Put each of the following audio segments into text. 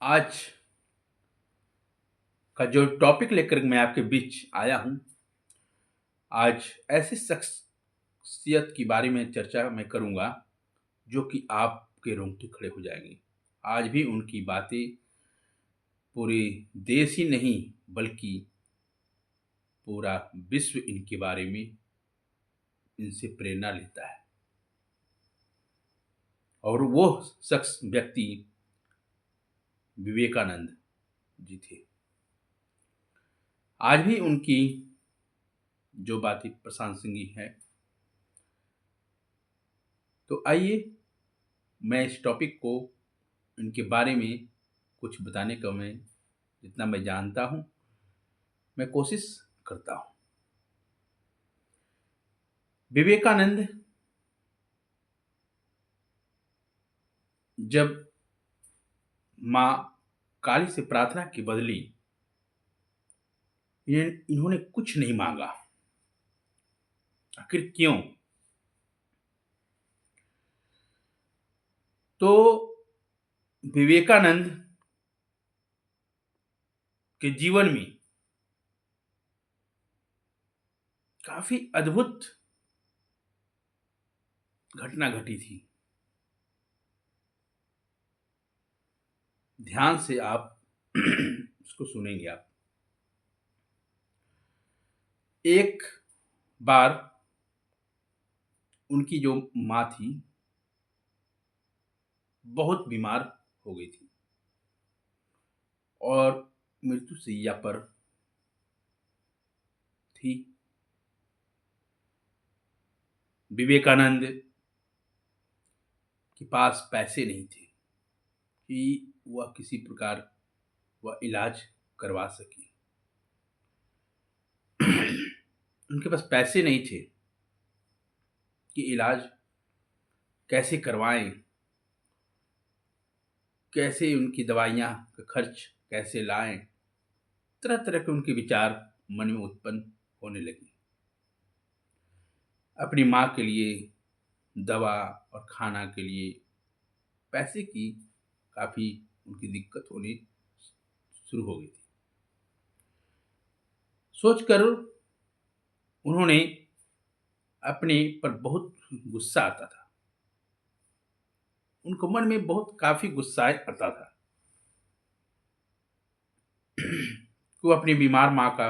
आज का जो टॉपिक लेकर मैं आपके बीच आया हूँ, आज ऐसी शख्सियत के बारे में चर्चा मैं करूँगा, जो कि आपके रोंगटे खड़े हो जाएँगे। आज भी उनकी बातें पूरे देश ही नहीं, बल्कि पूरा विश्व इनके बारे में इनसे प्रेरणा लेता है। और वो शख्स व्यक्ति विवेकानंद जी थे। आज भी उनकी जो बातें प्रासंगिक हैं। तो आइए मैं इस टॉपिक को, इनके बारे में कुछ बताने का मैं जितना मैं जानता हूँ, मैं कोशिश करता हूँ। विवेकानंद जब माँ काली से प्रार्थना की बदली इन्होंने कुछ नहीं मांगा। आखिर क्यों? तो विवेकानंद के जीवन में काफी अद्भुत घटना घटी थी। ध्यान से आप उसको सुनेंगे। आप एक बार उनकी जो माँ थी बहुत बीमार हो गई थी और मृत्यु शैया पर थी। विवेकानंद के पास पैसे नहीं थे कि वह किसी प्रकार वह इलाज करवा सके। उनके पास पैसे नहीं थे कि इलाज कैसे करवाएं, कैसे उनकी दवाइयाँ का खर्च कैसे लाएं। तरह तरह के उनके विचार मन में उत्पन्न होने लगे। अपनी माँ के लिए दवा और खाना के लिए पैसे की काफ़ी उनकी दिक्कत होनी शुरू हो गई थी। सोचकर उन्होंने अपने पर बहुत गुस्सा आता था। उनको मन में बहुत काफ़ी गुस्सा आता था कि वो अपनी बीमार माँ का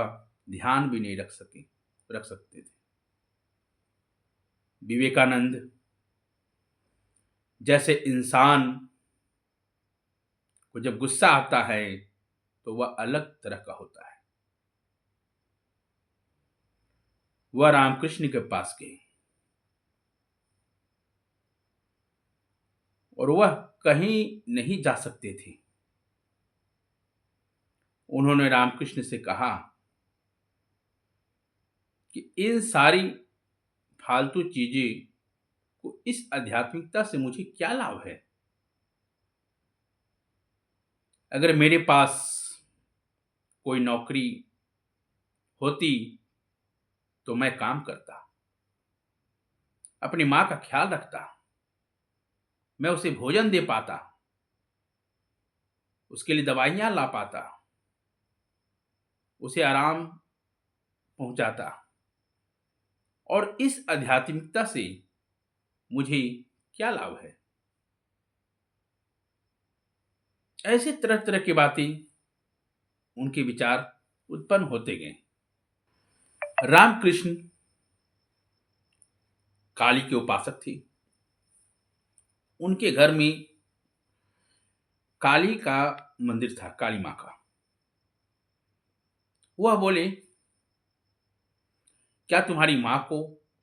ध्यान भी नहीं रख सकते थे। विवेकानंद जैसे इंसान को जब गुस्सा आता है तो वह अलग तरह का होता है। वह रामकृष्ण के पास गए और वह कहीं नहीं जा सकते थे। उन्होंने रामकृष्ण से कहा कि इन सारी फालतू चीजें को इस आध्यात्मिकता से मुझे क्या लाभ है। अगर मेरे पास कोई नौकरी होती तो मैं काम करता, अपनी माँ का ख्याल रखता, मैं उसे भोजन दे पाता, उसके लिए दवाइयाँ ला पाता, उसे आराम पहुंचाता। और इस आध्यात्मिकता से मुझे क्या लाभ है। ऐसे तरह तरह की बातें उनके विचार उत्पन्न होते गए। रामकृष्ण काली के उपासक थे। उनके घर में काली का मंदिर था, काली माँ का। वह बोले, क्या तुम्हारी माँ को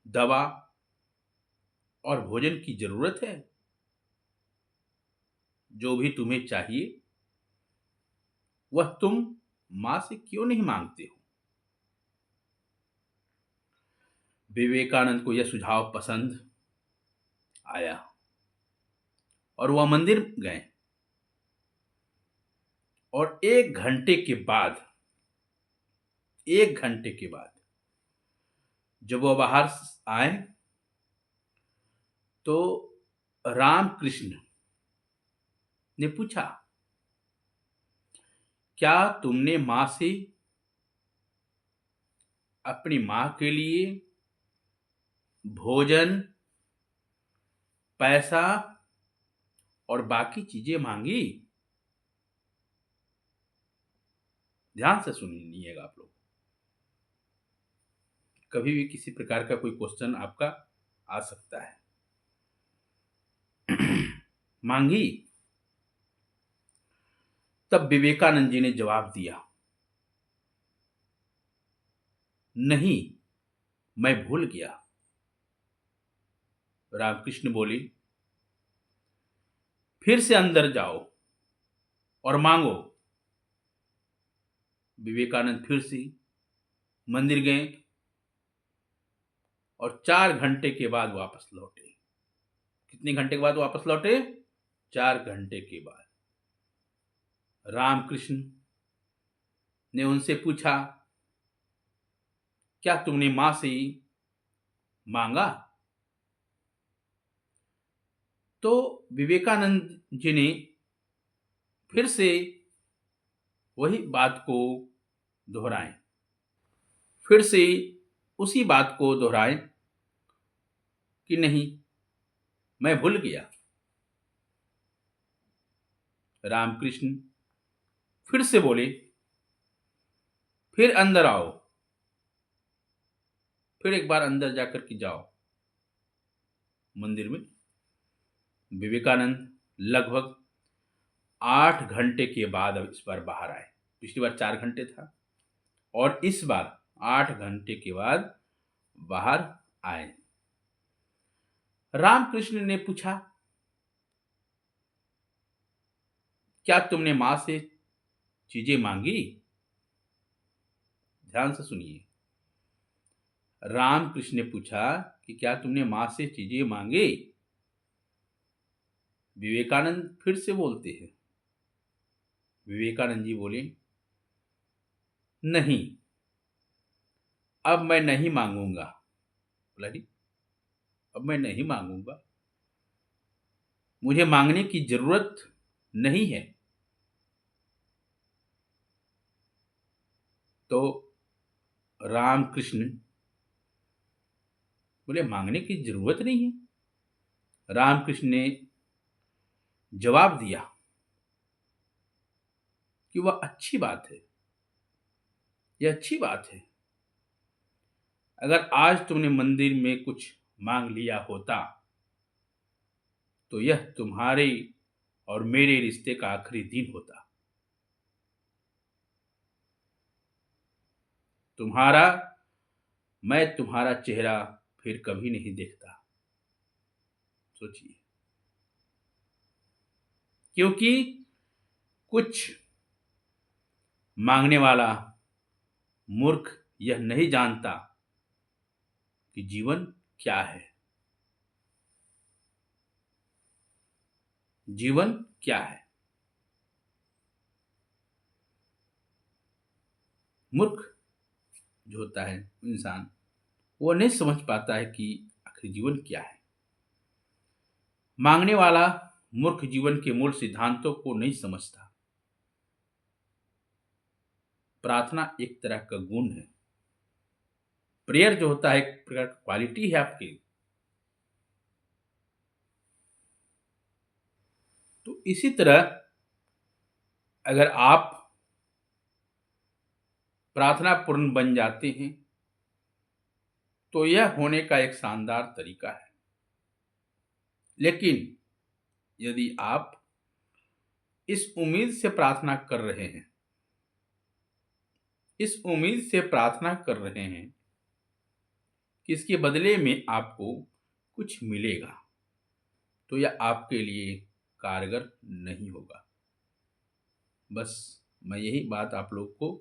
दवा और भोजन की जरूरत है? जो भी तुम्हें चाहिए वह तुम माँ से क्यों नहीं मांगते हो? विवेकानंद को यह सुझाव पसंद आया और वह मंदिर गए। और एक घंटे के बाद जब वह बाहर आए तो रामकृष्ण ने पूछा क्या तुमने माँ से अपनी माँ के लिए भोजन, पैसा और बाकी चीजें मांगी? ध्यान से सुनिएगा आप लोग। कभी भी किसी प्रकार का कोई क्वेश्चन आपका आ सकता है। मांगी? तब विवेकानंद जी ने जवाब दिया, नहीं, मैं भूल गया। रामकृष्ण बोले, फिर से अंदर जाओ और मांगो। विवेकानंद फिर से मंदिर गए और 4 घंटे के बाद वापस लौटे। कितने घंटे के बाद वापस लौटे? 4 घंटे के बाद। रामकृष्ण ने उनसे पूछा, क्या तुमने मां से मांगा? तो विवेकानंद जी ने फिर से वही बात को दोहराएं, फिर से उसी बात को दोहराएं कि नहीं, मैं भूल गया। रामकृष्ण फिर से बोले, फिर अंदर आओ, फिर एक बार अंदर जाकर के जाओ मंदिर में। विवेकानंद लगभग 8 घंटे के बाद अब इस बार बाहर आए। पिछली बार 4 घंटे था और इस बार 8 घंटे के बाद बाहर आए। रामकृष्ण ने पूछा, क्या तुमने मां से चीजें मांगी? ध्यान से सुनिए। रामकृष्ण ने पूछा कि क्या तुमने मां से चीजें मांगी? विवेकानंद फिर से बोलते हैं। विवेकानंद जी बोले, नहीं, अब मैं नहीं मांगूंगा। बोला, जी, अब मैं नहीं मांगूंगा, मुझे मांगने की जरूरत नहीं है। तो रामकृष्ण बोले, मांगने की जरूरत नहीं है? रामकृष्ण ने जवाब दिया कि वह अच्छी बात है, यह अच्छी बात है। अगर आज तुमने मंदिर में कुछ मांग लिया होता तो यह तुम्हारे और मेरे रिश्ते का आखिरी दिन होता। तुम्हारा मैं तुम्हारा चेहरा फिर कभी नहीं देखता। सोचिए, क्योंकि कुछ मांगने वाला मूर्ख यह नहीं जानता कि जीवन क्या है। जीवन क्या है? मूर्ख जो होता है इंसान, वो नहीं समझ पाता है कि आखिर जीवन क्या है। मांगने वाला मूर्ख जीवन के मूल सिद्धांतों को नहीं समझता। प्रार्थना एक तरह का गुण है। प्रेयर जो होता है एक प्रकार की क्वालिटी है आपकी। तो इसी तरह अगर आप प्रार्थना पूर्ण बन जाते हैं तो यह होने का एक शानदार तरीका है। लेकिन यदि आप इस उम्मीद से प्रार्थना कर रहे हैं, इस उम्मीद से प्रार्थना कर रहे हैं कि इसके बदले में आपको कुछ मिलेगा, तो यह आपके लिए कारगर नहीं होगा। बस मैं यही बात आप लोग को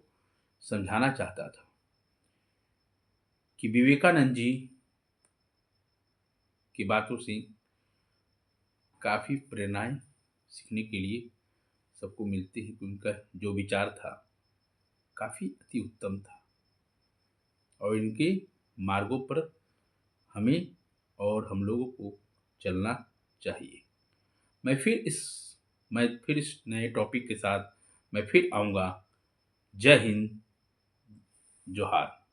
समझाना चाहता था कि विवेकानंद जी की बातों से काफ़ी प्रेरणाएं सीखने के लिए सबको मिलती है कि उनका जो विचार था काफ़ी अति उत्तम था और इनके मार्गों पर हमें और हम लोगों को चलना चाहिए। मैं फिर इस मैं फिर इस नए टॉपिक के साथ मैं फिर आऊँगा। जय हिंद, जोहार।